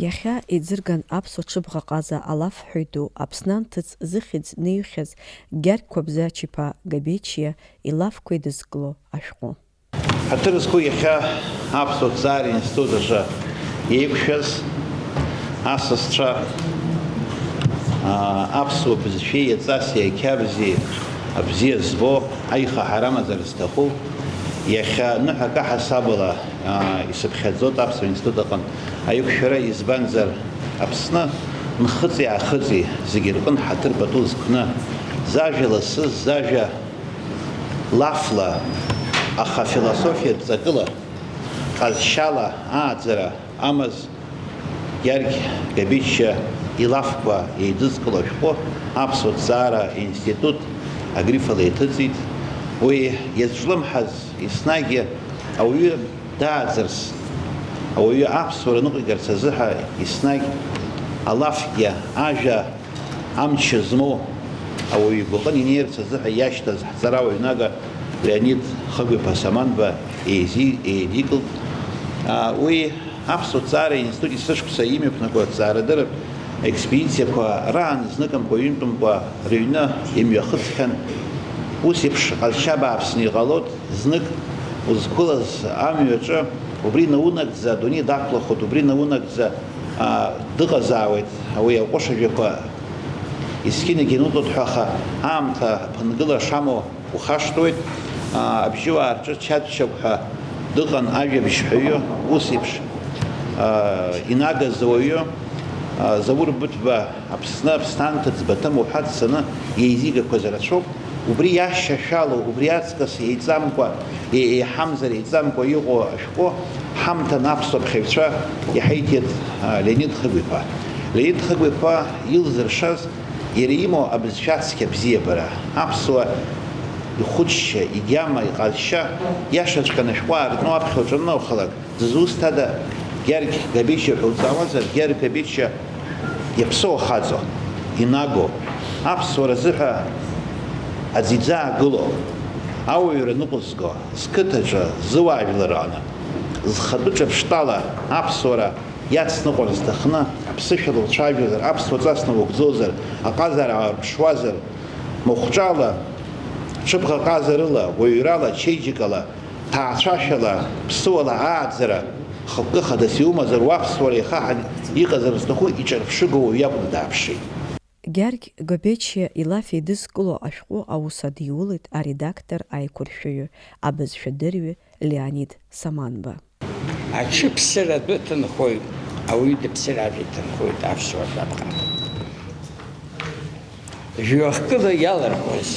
Иахьа иӡырган аԥсуа ҽыбӷаҟаза алаф ҳәаҩду Аԥсны амҭыц зыхьӡ неиҩхьаз Гьаргь Қәабзач-иԥа Габечиа илафқәа идызкыло ашәҟәы. Ҳаҭыр зқәу иахьа аԥсуа ҭҵааратә институт аҿы еиқәшәаз асасцәа аԥсуа бызшәеи иаҵаси ақьабзи абзиа збо аихаҳара амазар зҭаху иахьа ныҳәак ҳасабала исыԥхьаӡоит аԥсуа институт аҟны аиқәшәара избанзар Аԥсны нхыҵи аахыҵи зегьы рҟны ҳаҭыр пату зқәны зажәа ласыз зажәа лафла аха философиатә ҵакыла ҟазшьала ааӡара амаз Гьаргь Габечиа илафқәа еидызкыло ашәҟәы аԥсуа ҭҵаара институт агрифала иҭыҵит. Уи иазҿлымҳаз еснагь ауаҩы дааӡарц, ауаҩы аԥсуара ныҟәигарц азыҳәа еснагь алафгьы ажәа амч змоу ауаҩы игәаҟны инеирц азыҳәа иашьҭаз ҳҵарауаҩ нага Леонид Хыгә-иԥа Саманба еидикылт. Уи аԥсуа ҭҵаара институт есышықәса имҩаԥнагоу аҭҵаарадырратә експедициақәа раан зныкымкәа ҩынтәымкәа рыҩны имҩахыҵхьан. Ус еиԥш ҟазшьа бааԥсны иҟалоит, знык узқәылаз амҩаҿы убри наунагӡа адунеи дақәлахоит, убри наунагӡа дыҟазаауеит уи аҟәышажәақәа есқьынагь инуҭоит ҳәа, аха аамҭа ԥынгыла шамоу ухашҭуеит. Абжьыуаа рҿы чатәшьақә ҳәа дыҟан ажәабжьҳәаҩы, ус еиԥш инагаз ауаҩы Заур Быҭәба Аԥсны Аԥсҭанҭыҵ Баҭым уҳәа дцаны иеизигақәаз рацәоуп. Убри иашьашәало, убри аҵкыс еиҵамкәа, еиҳамзар еиҵамкәа иҟоу ашәҟәы ҳамҭан аԥсуа ԥхьаҩцәа иҳаиҭеит Леонид Хыгә-иԥа. Леонид Хыгә-иԥа илзыршаз иара имоу абызшәа цқьа абзиабара, аԥсуа ихәыҷшьа, игьама, иҟазшьа иашаҵәҟьаны ашәҟәы аартны аԥхьа уҿанаухалак дызусҭада Гьаргь Габечиа ҳәа уҵаауазар, Гьаргь Габечиа иаԥсоу ахаҵо, инаго, аԥсуара азыҳәа аӡә иӡаагыло, ауаҩра ныҟәызго, зқыҭаҿы, зыуаажәларҟны, зхатәы ҿырԥштәала аԥсуара иацныҟәар зҭахны, аԥсышәала уцәажәозар, аԥсуа ҵасны угәӡозар, аҟазара аарԥшуазар, махәҿала, ҽыбӷаҟазарыла, уаҩрала, чеиџьыкала, ҭаацәашәала, ԥсыуала ааӡара, хықәкы хадас иумазар, уаԥсуара ихаҳан иҟазар зҭаху иҿарԥшыгоу уаҩ иакәны дааԥшит. Гьаргь Габечиа илаф еидызкыло ашәҟәы аус адиулит аредактор аиқәыршәаҩы, абызшәадырҩы Леонид Саманба. Аҽыԥсыра адәы ҭынхоит, ауаҩы дыԥсыр ажәа иҭынхоит аԥсуарҭаҟа. Жәҩахкыла иалархәыз,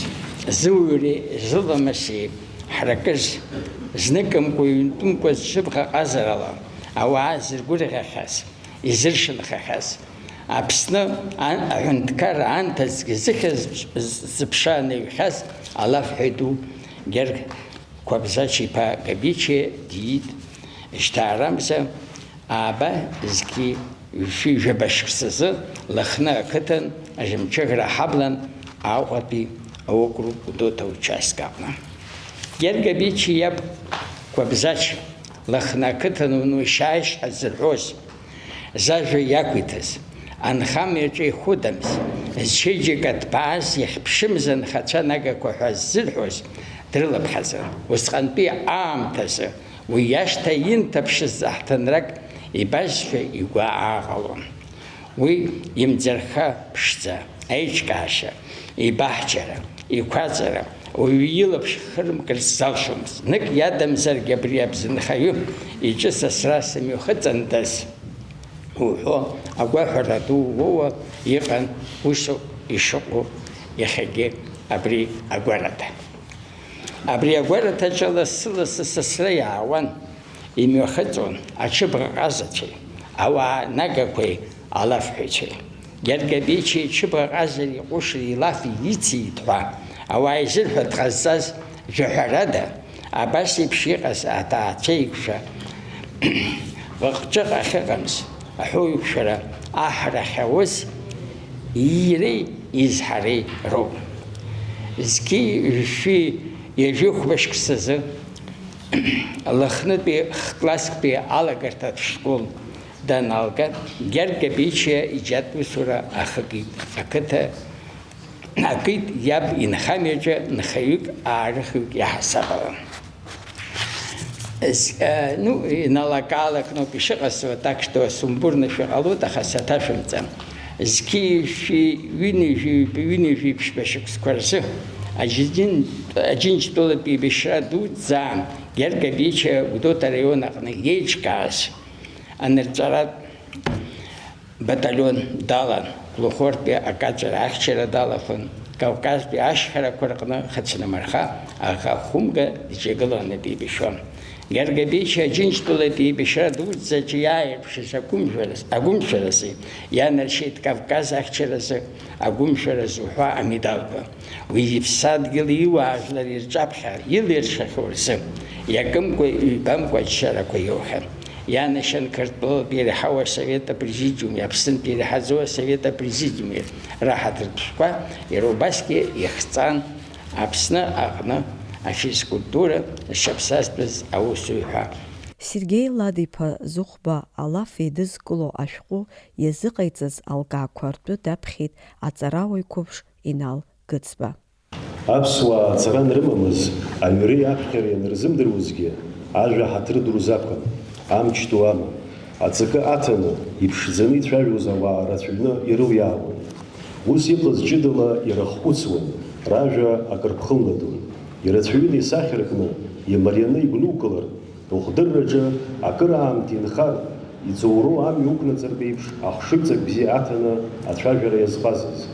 зыуаҩреи зыламыси ҳаракыз, зныкымкәа ҩынтәымкәа зҽыбӷаҟазарала ауаа зыргәырӷьахьаз, изыршанхахьаз, Аԥсны аҳәынҭқар аанҭазгьы зыхьыз зыԥша неиҩхьаз алаф ҳәаҩду Гьаргь Қәабзач-иԥа Габечиа диит. Шьҭаарамза ааба зқьи ҩшәи жәабашьқәсазы Лыхны ақыҭан Ажьымчыгра ҳаблан Аҟәатәи аокруг Гәдоуҭа участок аҟны. Гьаргь Габечиа иаб Қәабзач Лыхны ақыҭан унушьааишь ҳәа зырҳәоз зажәа иақәиҭыз анхамҩаҿы ихәыдамз, зчеиџьыка ҭбааз иахьԥшымз анхацәа нагақәа ҳәа ззырҳәоз дрылаԥхьазар, усҟантәи аамҭазы уи иашҭа инҭаԥшыз аҳҭынрак ибазшәа игәы ааҟалон. Уи имӡарха ԥшӡа, аиҿкаашьа, ибаҳчара, иқәаҵара, уаҩы илаԥш хырмкырц залшомызт. Нык иадамзаргьы абри абзынхаҩы иҿы сасра сымҩахыҵындаз уҳәо агәаҳәара ду уоуа иҟан усоуп ишыҟоу иахьагьы абри агәараҭа. Абри агәараҭаҿы лассы-лассы сасра иаауан, имҩахыҵуан аҽыбӷаҟазацәеи, ауаа нагақәеи, алафҳәаҩцәеи. Гьаргь Габечиа иҽыбӷаҟазари иҟәышреи илафи ициит ҳәа ауаа изырҳәа дҟазҵаз жәаҳәарада, абас еиԥш иҟаз аҭаацәеиқәшәа ҟыҟ-ҿыҟ ахьыҟамз аҳәоуеиқәшәара аҳрахь аус ииреи изҳареи роуп. Зқьи ҩшәи иажәыхәбашьқәсазы Лыхнытәи хкласстәи алагарҭатә школ даналга гергабичия иджатвусура ахагит аката акит яб инхамеджа нхаюк архюк яхсаба. Ну, и налагала кнопки шагасва, так что сумбурно шагалута хасаташимца. Зки винижи пшпешек скварсы. Один что-то пибешадут за гергабичия в дота районах на ечкас. Анерцарат батальон Далан, Лухорпе, Акачара, Ахчера Далафон, Кавказпе, Ашхара, Куркана, Хацинамарха, Ахахумга, Джегалона Бибишон. Гергабичи один что-то пибешадут за чаяевшись агумшерасы. Я наршит Кавказ, Ахчерасы, агумшерасы, Уха, Амидалка. Уивсад гилиуажла ризапха, Илиршахурсы. Якамко и Бамко Шаракоюха. Я начал картбол перехава совета президиума, абсент перехазова совета президиума. Рахат Ртушква, и Рубаски, и Хцан, абсна, ахна, а физкультура, шапсаспез, аусуйха. Сергей Ладипа Зухба Алаф идызкыло ашәҟәы иазыҟаиҵаз алкаақәа ртәы даԥхьеит аҵарауаҩ қәыԥш Инал Гыцба. Аԥсуаа ацара анрымамыз, аҩреи аԥхьареи анырзымдыруазгьы, ажәа ҳаҭыр ду рзақәын, амч ду аман, аҵакы аҭаны, иԥшӡаны ицәажәоз ауаа рацәаҩны ирылиаауан. Ус иҟаз ҷыдала ираххәыцуан, ражәа акырԥхылнадон. Ирацәаҩны исахьаркны, имарианы игәнукылар, рыхдырраҿы акыр аамҭа инхар, иҵоуроу амҩа уқәнаҵартә еиԥш, ахшыҩҵак бзиа аҭаны ацәажәара иазҟазаз.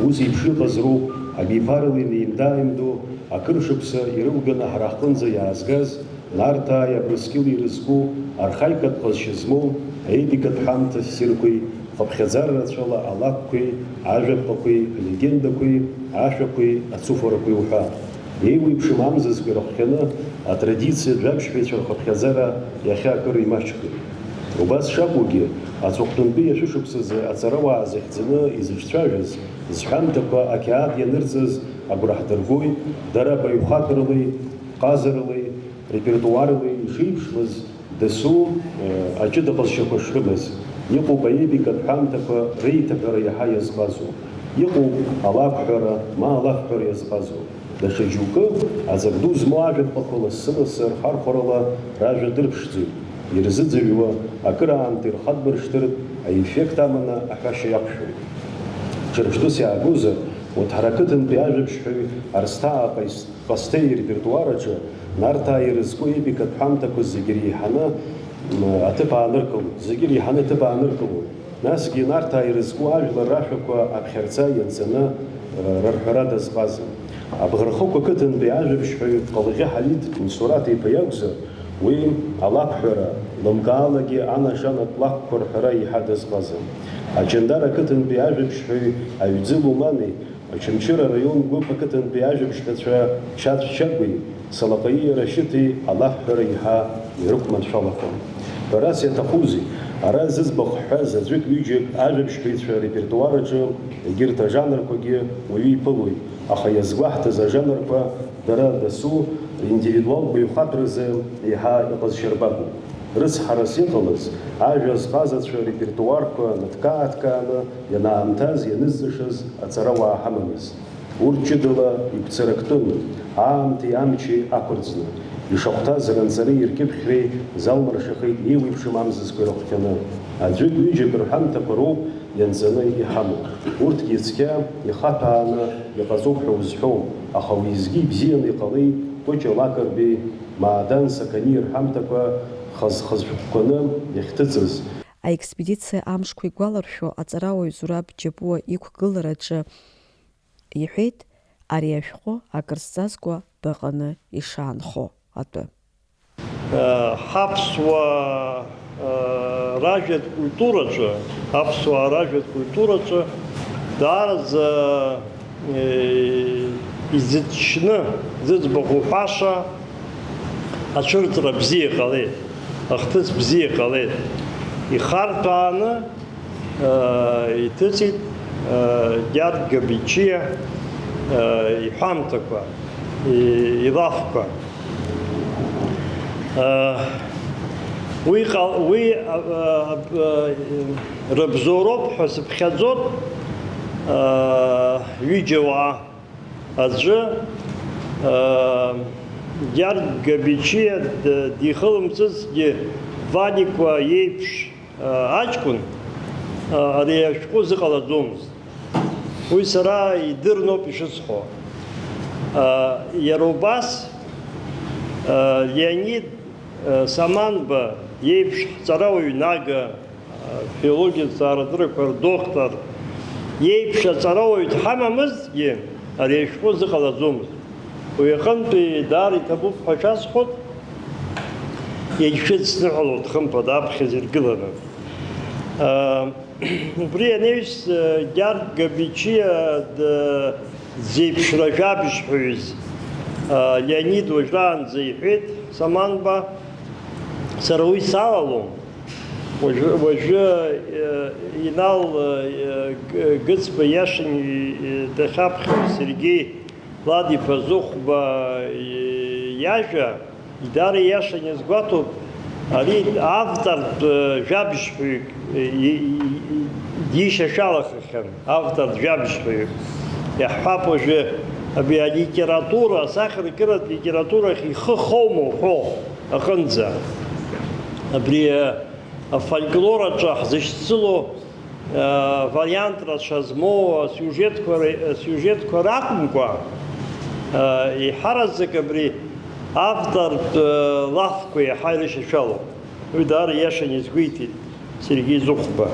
Ус еиԥш иҟаз роуп абиԥарала инеимда-ааимдо, акыр шықәса ирылганы ҳара ҳҟынӡа иаазгаз, Нарҭааи Абрыскьыли ирызку архаикатә ҟазшьа змоу аепикатә ҳамҭа ссирқәеи, хыԥхьаӡара рацәала алакәқәеи, ажәаԥҟақәеи, алегендақәеи, ашәақәеи, ацуфорақәеи уҳәа. Еиуеиԥшым амзазқәа ирахҟьаны атрадициатә жәабжьҳәаҩцәа рхыԥхьаӡара иахьа акыр имаҷхеит. Убас шакәугьы, аҵыхәтәантәи ашәышықәсазы аҵарауаа захьӡаны изыҿцәажәаз, зҳәамҭақәа ақьаад ианырҵаз агәра ҳдыргоит, дара баҩхатәралеи, ҟазаралеи, репертуарлеи ишеиԥшмыз дасу аҷыда ҟазшьақәа шрымаз. Иҟоуп аепикатә ҳәамҭақәа реиҭаҳәара иаҳа иазҟазоу. Иҟоуп алакәҳәара, ма алафҳәара иазҟазоу. Даҽа џьоукы аҵак ду змоу ажәаԥҟақәа лассы-лассы рхархәарала ражәа дырԥшӡоит. Ирзыӡырҩуа, акыраамҭа ирхадбыршҭыртә аеффект аманы аҳәашьа иақәшәоит. Ҽырԥштәыс иаагозар, урҭ ҳара ақыҭантәи ажәабжьҳәаҩ Арсҭаа Ҟасҭеи ирепертуараҿы Нарҭаа ирызку епикатә ҳәамҭақәа зегьы реиҳаны аҭыԥ ааныркылоит, зегьы реиҳаны аҭыԥ ааныркылоит. Насгьы Нарҭаа ирызку ажәлар рашәақәа аԥхьарца ианҵаны рарҳәара дазҟазан. Абӷархықә ақыҭантәи ажәабжьҳәаҩ Ҟалӷьы Ҳалид Мсураҭ-иԥа иакәзар, уи алакәҳәара, лымкаалагьы анашанатә лакәқәа рҳәара иаҳа дазҟазан. Аҷандар ақыҭантәи ажәабжьҳәаҩ Аҩӡы Лумани, Очамчыра араион гәыԥ ақыҭантәи ажәабжьҳәацәа Чаҵә Чагәи, Салаҟаии Рашьыҭи алафҳәара иаҳа ирықәманшәалахон. Ҳәарас иаҭахузеи, ара зыӡбахә ҳҳәаз аӡәык-ҩыџьак ажәабжьҳәаҩцәа арепертуараҿы егьырҭ ажанрқәагьы уаҩы иԥылоит, аха иазгәаҳҭаз ажанрқәа дара дасу индивидуалтә баҩхатәразы иаҳа иҟазшьарбагоуп. Рыцҳарас иҟалаз, ажәа зҟазацәа арепертуарқәа наҭкаа-ҭкааны ианаамҭаз, ианызҵашаз аҵарауаа ҳамамызт. Урҭ ҷыдала игәцарактәын, аамҭеи амчи ақәырӡны. Ишахәҭаз ранҵареи ркьыԥхьреи залмыршахеит еиуеиԥшым амзазқәа ирыхәҭаны. Аӡәык-ҩыџьак рҳәамҭақәа роуп ианҵаны иҳамоу. Урҭгьы цқьа ихаҭәааны иҟаҵоуп ҳәа узҳәом, аха уеизгьы ибзианы иҟалеит Кәыҷа Лакрбеи, Маадан Сакани рҳәамҭақәа хаз-хазшәҟәқәаны иахьҭыҵыз. Аекспедициа амшқәа игәаларшәо аҵарауаҩ Зураб Џьабуа иқәгылараҿы иҳәеит, ари ашәҟәы акырзҵазкуа баҟаны ишаанхо атәы. Ҳаԥсуаа ражәатә культураҿы, аԥсуаа ражәатә культураҿы даараӡа изыҭшьны зыӡбахә уҳәаша ацәырҵра бзиа иҟалеит, ахҭыс бзиа иҟалеит. Ихарҭәааны иҭыҵит Гьард Габичиа иҳәамҭақәа, илафқәа. уи рыбзоуроуп ҳәа сыԥхьаӡоит ҩыџьа уаа аӡәы Гьард Габичиа дихылымҵызгьы Ваникәа иеиԥш аҷкәын ари ашәҟәы зыҟалаӡомызт. Уи сара идырноуп ишысҳәо. Иара убас Леонид Саманба иеиԥш ҳҵарауаҩ нага филологиатә ҭаарҭырақәа рдоктор иеиԥш аҵарауаҩ дҳамамызҭгьы ари ашәҟәы зыҟалаӡомызт. Уи аҟынтәи даара иҭабуп ҳәа шәасҳәоит, иагьшәыдсныҳәалоит хымԥада аԥхьаӡа иргыланы. Убри анаҩс Гьард Габичиа дзеиԥшра жәабжьҳәаҩыз Леонид уажәраанӡа иҳәеит Саманба, сара уи салалом. Уажәы Инал Гыцба Иашин дахьаԥхьоз Сергеи Ладиԥа Зыхәба иажәа идаара иашан иазгәаҭоуп, ари автортә жәабжьҳәаҩык дишьашәалахахьан, автортә жәабжьҳәаҩык. Иаҳҳәап уажәы алитература, асахьаркыратә литературахь ихы хоума уҳәо аҟынӡа. Абри афольклор аҿы ҳзышьцыло вариант рацәа змоу асиужетқәа ракәымкәа, иҳараӡак абри автортә лафқәа иаҳа ирышьашәалоуп. Уи даара иашан иазгәеиҭеит Сергеи Зыхәба.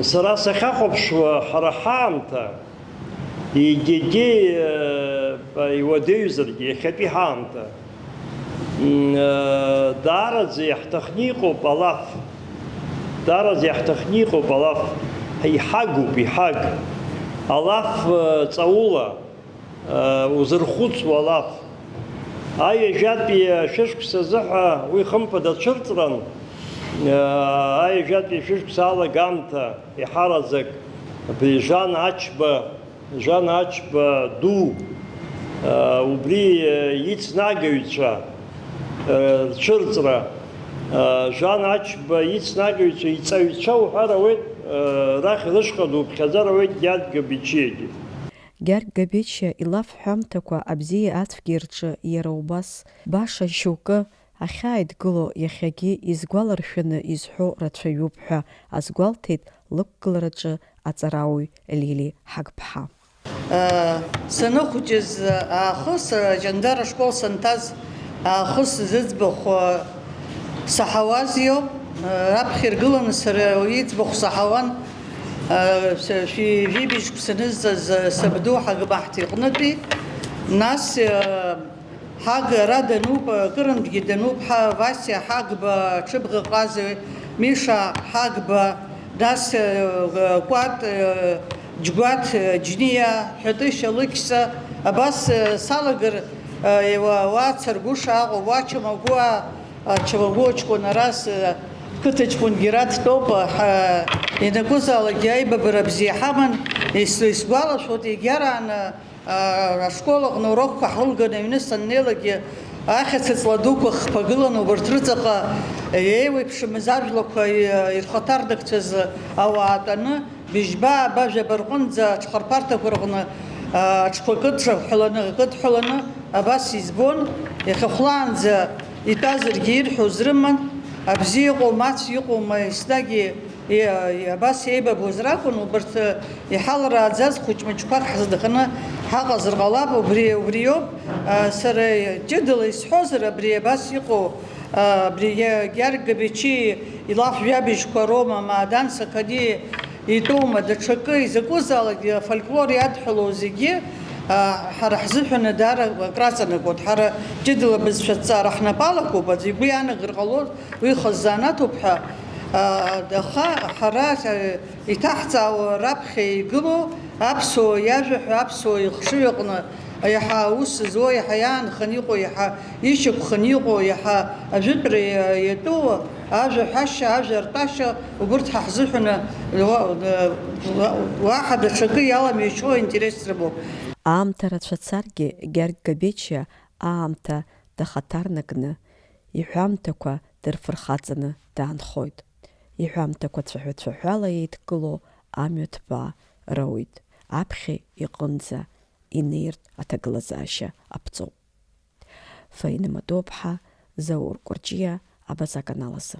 Сара сахьахәаԥшуа ҳара ҳаамҭа егьагьы иуадаҩзаргьы иахьатәи ҳаамҭа даараӡа иаҳҭахны иҟоуп алаф. Даараӡа иаҳҭахны иҟоуп алаф. Иҳагуп, иҳаг. Алаф ҵаула узырхәыцуа алаф. Аҩажәатәи шәышықәса азыҳәа уи хымԥада цәырҵран, аҩажәатәи шәышықәса алагамҭа иҳараӡак абри Жан Ачба ду убри ицнагаҩцәа рцәырҵра, Жан Ачба ицнагаҩцәа иҵаҩцәа уҳәар ауеит, рахь рышҟа дуԥхьаӡар ауеит Гьард Габичиагьы. Гьард Габичиа илаф ҳәамҭақәа абзиа ацәгьеи рҿы иара убас баша шьоукы ахьааидгыло иахьагьы изгәаларшәаны изҳәо рацәаҩуп ҳәа азгәалҭеит лықәгылараҿы аҵарауаҩ Лили Ҳагԥҳа. Саныхәыҷыз аахыс ҷандара ашкол санҭаз аахыс зыӡбахә саҳауаз иоуп. Раԥхьа иргыланы сара иӡбахә саҳауан шәибжьқәа санызҵаз сабду Ҳагмаҳҭ иҟнытәи. Нас Ҳаг ара дануп, кырынтәгьы дануп Васиа Ҳагба, Ҽыбӷаҟаза, Миша Ҳагба, нас Кәат, Џьгәаҭ, Џьниа, Ҳәатышьа, Лықьса, абас салагар уацаргәыша аҟоуп, уачамагәы ҷкәын арас қыҭа ҷкәынгьы радтәоуп, ианакәызаалакгьы аибабара бзиа ҳаман. Исгәалашәоит егьараан ашкол аҟны урокқәа ҳлылганы аҩны саннеилагьы ахьаца-ҵла дуқәа хԥагыланы убарҭ рыҵаҟа еиуеиԥшымыз ажәлақәа ирхаҭардақцәаз ауаа тәаны быжьбаа бажәаба рҟынӡа аҽхарԥарҭақәа рҟны аҽқәа кыдҳәаланы абас избон. Иахьахәлаанӡа итәазаргьы ирҳәоз рыман, абзиа иҟоума, ацә иҟоума, еснагь абас еибабоз ракәын. Убарҭ иҳалрааӡаз хәыҷ-мыҷқәак ҳзыдханы ҳаҟазар ҟалап. Убри иоуп сара ҷыдала исҳәозар, абри абас иҟоу абри Гьард Габичиа илаф жәабжьқәа роума, Маадан Сақади итәоума, даҽакы изакәызаалакгьы афольклор иадҳәалоу зегьы ҳара ҳзыҳәаны даара акраҵанакуеит. Ҳара ҷыдала бызшәаҵара ҳнапалақәоуп, аӡәы игәы иаанагар ҟалоит, уи хаззаанатуп ҳәа. Аха ҳара иҭаҳҵаауа раԥхьа игылоу аԥсуа иажәаҳәа, аԥсуа ихшыҩ аҟны иаҳа аус зуа, иаҳа иаанхан иҟоу, иаҳа ишьақәхан иҟоу, иаҳа ажәытәра иатәу ажәаҳәашьа, ажәартәашьа, убырҭ ҳаҳзыҳәаны уаҳа даҽакы иаламҩашьо интересс рымоуп. Аамҭа рацәа царгьы Гьард Габичиа аамҭа дахаҭарнакны, иҳәамҭақәа дырфырхаҵаны даанхоит. Иҳәамҭақәа цәаҳәа-цәаҳәала еидкыло амҩа ҭбаа роуит. Аԥхьа иҟынӡа инеиртә аҭагылазаашьа аԥҵоуп. Фаина Мадоуԥҳа, Заур Кәарҷиа, Абаза каналазы.